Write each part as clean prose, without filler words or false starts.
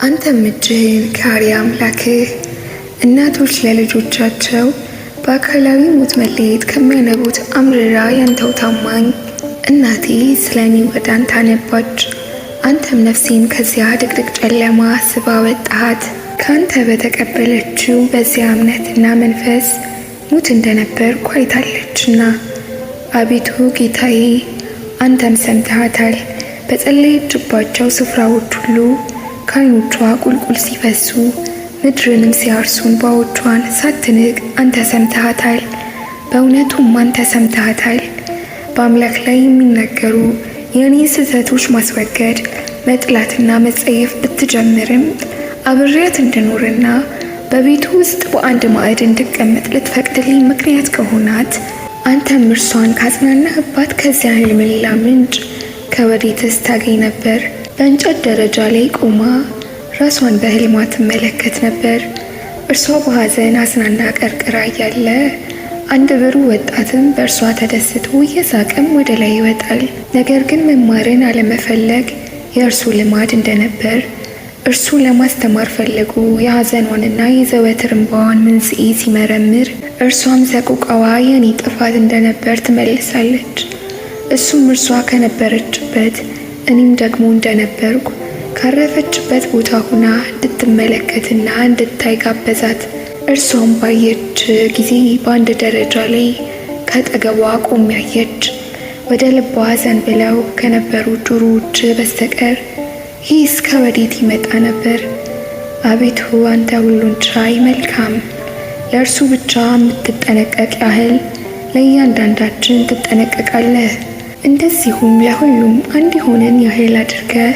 አንተም እጅህን ከአርያ አምላክህ እናቶች ለልጆቻቸው በአካላዊ ሞት መለየት ከሚያነቡት አምርራ ያንተው ታማኝ እናቴ ስለ እኔ ወደ አንተ አነባች። አንተም ነፍሴን ከዚያ ድቅድቅ ጨለማ ስባ ወጣሃት። ከአንተ በተቀበለችው በዚያ እምነትና መንፈስ ሙት እንደነበርኩ አይታለችና። አቤቱ ጌታዬ አንተም ሰምተሃታል። በጸለየችባቸው ስፍራዎች ሁሉ ከዓይኖቿ ቁልቁል ሲፈሱ ምድርንም ሲያርሱ እንባዎቿን ሳትንቅ አንተ ሰምተሃታል። በእውነቱም አንተ ሰምተሃታል። በአምላክ ላይ የሚናገሩ የእኔ ስህተቶች ማስወገድ መጥላትና መጸየፍ ብትጀምርም አብሬያት እንድኖርና በቤቱ ውስጥ በአንድ ማዕድ እንድቀመጥ ልትፈቅድልኝ ምክንያት ከሆናት አንተም እርሷን ካጽናናህባት ከዚያ ህልምላ ምንጭ ከወዴትስ ታገኝ ነበር? በእንጨት ደረጃ ላይ ቆማ ራሷን በህልሟ ትመለከት ነበር። እርሷ በሐዘን አዝናና ቀርቅራ እያለ አንድ ብሩህ ወጣትም በእርሷ ተደስቶ እየሳቀም ወደ ላይ ይወጣል። ነገር ግን መማርን አለመፈለግ የእርሱ ልማድ እንደነበር እርሱ ለማስተማር ፈልጎ የሐዘኗንና የዘወትር እንባዋን መንስኤ ሲመረምር እርሷም ሰቆቃዋ የኔ ጥፋት እንደነበር ትመልሳለች። እሱም እርሷ ከነበረችበት እኔም ደግሞ እንደነበርኩ ካረፈችበት ቦታ ሁና እንድትመለከትና እንድታይ ጋበዛት። እርሷም ባየች ጊዜ በአንድ ደረጃ ላይ ከአጠገቧ ቆም ያየች። ወደ ልቧ ዘንብለው ከነበሩ ጆሮዎች በስተቀር ይህ እስከ ወዴት ይመጣ ነበር? አቤቱ አንተ ሁሉን ቻይ መልካም፣ ለእርሱ ብቻ የምትጠነቀቅ ያህል ለእያንዳንዳችን ትጠነቀቃለህ። እንደዚሁም ለሁሉም አንድ የሆነን ያህል አድርገህ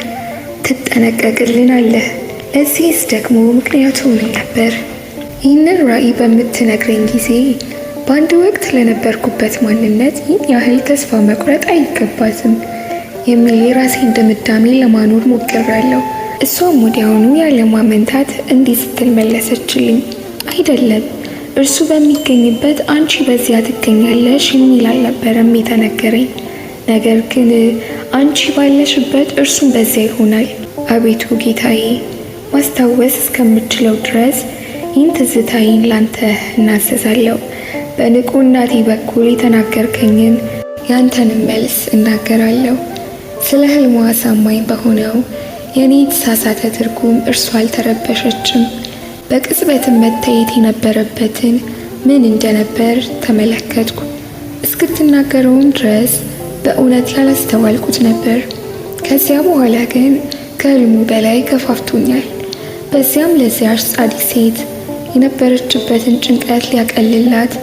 ትጠነቀቅልናለህ። ለዚህስ ደግሞ ምክንያቱ ምን ነበር? ይህንን ራእይ በምትነግረኝ ጊዜ በአንድ ወቅት ለነበርኩበት ማንነት ይህን ያህል ተስፋ መቁረጥ አይገባትም የሚል የራሴን ድምዳሜ ለማኖር ሞክሬያለሁ። እሷም ወዲያውኑ ያለማመንታት እንዲህ ስትል መለሰችልኝ። አይደለም፣ እርሱ በሚገኝበት አንቺ በዚያ ትገኛለሽ የሚል አልነበረም የተነገረኝ። ነገር ግን አንቺ ባለሽበት እርሱም በዚያ ይሆናል። አቤቱ ጌታዬ ማስታወስ እስከምችለው ድረስ ይህን ትዝታዬን ላንተ እናዘዛለሁ። በንቁ እናቴ በኩል የተናገርከኝን ያንተንም መልስ እናገራለሁ። ስለ ህልሟ አሳማኝ በሆነው የኔ የተሳሳተ ትርጉም እርሷ አልተረበሸችም። በቅጽበትም መታየት የነበረበትን ምን እንደነበር ተመለከትኩ። እስክትናገረውም ድረስ በእውነት ያላስተዋልኩት ነበር። ከዚያ በኋላ ግን ከህልሙ በላይ ገፋፍቶኛል። በዚያም ለዚያች ጻድቅ ሴት የነበረችበትን ጭንቀት ሊያቀልላት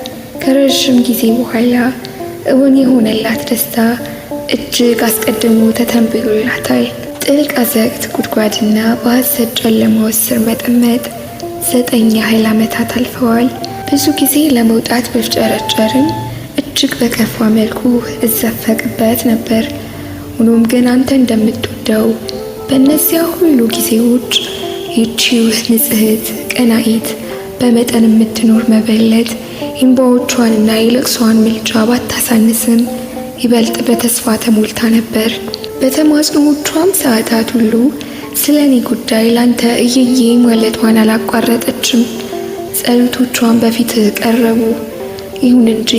ከረዥም ጊዜ በኋላ እውን የሆነላት ደስታ እጅግ አስቀድሞ ተተንብዮላታል። ጥልቅ አዘቅት ጉድጓድና በሐሰት ጨለማ ስር መጠመጥ 9 ያህል ዓመታት አልፈዋል። ብዙ ጊዜ ለመውጣት ብፍጨረጨርም እጅግ በከፋ መልኩ እዘፈቅበት ነበር። ሆኖም ግን አንተ እንደምትወደው በእነዚያ ሁሉ ጊዜዎች ይህቺው ንጽሕት ቀናኢት በመጠን የምትኖር መበለት እንባዎቿንና የለቅሷን ምልጃ ባታሳንስም ይበልጥ በተስፋ ተሞልታ ነበር። በተማጽኖዎቿም ሰዓታት ሁሉ ስለ እኔ ጉዳይ ላንተ እየዬ ማለቷን አላቋረጠችም። ጸሎቶቿን በፊትህ ቀረቡ። ይሁን እንጂ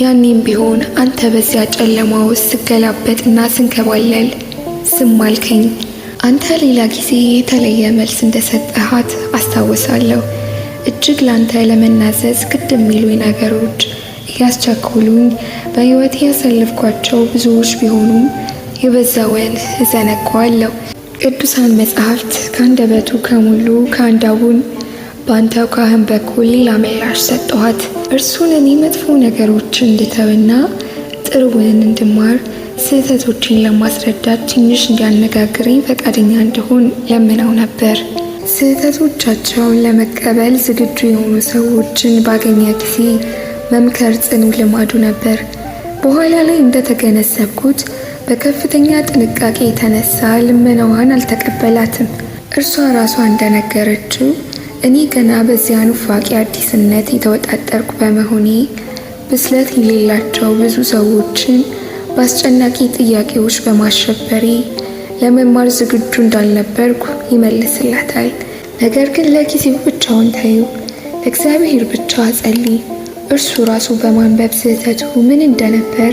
ያኔም ቢሆን አንተ በዚያ ጨለማ ውስጥ ስገላበጥና ስንከባለል ዝም አልከኝ። አንተ ሌላ ጊዜ የተለየ መልስ እንደሰጠሃት አስታውሳለሁ። እጅግ ላንተ ለመናዘዝ ግድ የሚሉኝ ነገሮች እያስቸኮሉኝ በሕይወቴ ያሳለፍኳቸው ብዙዎች ቢሆኑም የበዛውን እዘነጋዋለሁ። ቅዱሳን መጻሕፍት ከአንደበቱ ከሙሉ ከአንድ አቡን በአንተው ካህን በኩል ሌላ ምላሽ ሰጠኋት። እርሱን እኔ መጥፎ ነገሮችን እንድተውና ጥሩውን እንድማር ስህተቶችን ለማስረዳት ትንሽ እንዲያነጋግረኝ ፈቃደኛ እንድሆን ለምነው ነበር። ስህተቶቻቸውን ለመቀበል ዝግጁ የሆኑ ሰዎችን ባገኘ ጊዜ መምከር ጽኑ ልማዱ ነበር። በኋላ ላይ እንደተገነዘብኩት በከፍተኛ ጥንቃቄ የተነሳ ልመናዋን አልተቀበላትም። እርሷ ራሷ እንደነገረችው እኔ ገና በዚያ ኑፋቄ አዲስነት የተወጣጠርኩ በመሆኔ ብስለት የሌላቸው ብዙ ሰዎችን በአስጨናቂ ጥያቄዎች በማሸበሬ ለመማር ዝግጁ እንዳልነበርኩ ይመልስላታል። ነገር ግን ለጊዜው ብቻውን ተዩ፣ ለእግዚአብሔር ብቻ ጸልይ። እርሱ ራሱ በማንበብ ስህተቱ ምን እንደነበር፣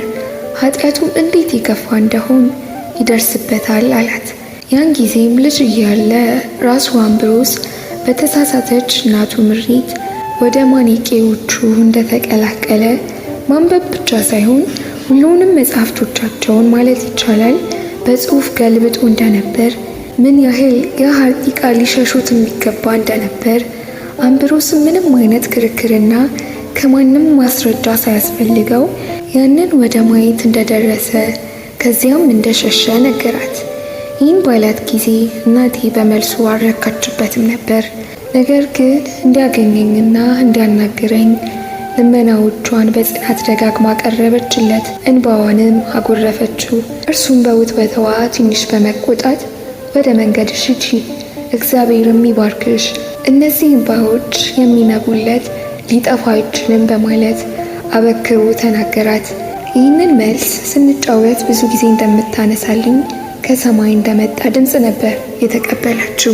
ኃጢአቱ እንዴት የከፋ እንደሆን ይደርስበታል አላት። ያን ጊዜም ልጅ እያለ ራሱ አምብሮስ በተሳሳተች እናቱ ምሪት ወደ ማኒቄዎቹ እንደተቀላቀለ ማንበብ ብቻ ሳይሆን ሁሉንም መጽሐፍቶቻቸውን ማለት ይቻላል በጽሑፍ ገልብጦ እንደነበር፣ ምን ያህል የሐርጢቃ ሊሸሹት የሚገባ እንደነበር፣ አምብሮስም ምንም አይነት ክርክርና ከማንም ማስረጃ ሳያስፈልገው ያንን ወደ ማየት እንደደረሰ ከዚያም እንደሸሸ ነገራት። ይህን ባላት ጊዜ እናቴ በመልሱ አልረካችበትም ነበር። ነገር ግን እንዲያገኘኝና እንዲያናግረኝ ልመናዎቿን በጽናት ደጋግማ ቀረበችለት፣ እንባዋንም አጎረፈችው። እርሱም በውትወታዋ ትንሽ በመቆጣት ወደ መንገድሽ ሂጂ፣ እግዚአብሔርም ይባርክሽ፣ እነዚህ እንባዎች የሚነቡለት ሊጠፋ አይችልም በማለት አበክሮ ተናገራት። ይህንን መልስ ስንጫወት ብዙ ጊዜ እንደምታነሳልኝ ከሰማይ እንደመጣ ድምፅ ነበር የተቀበለችው።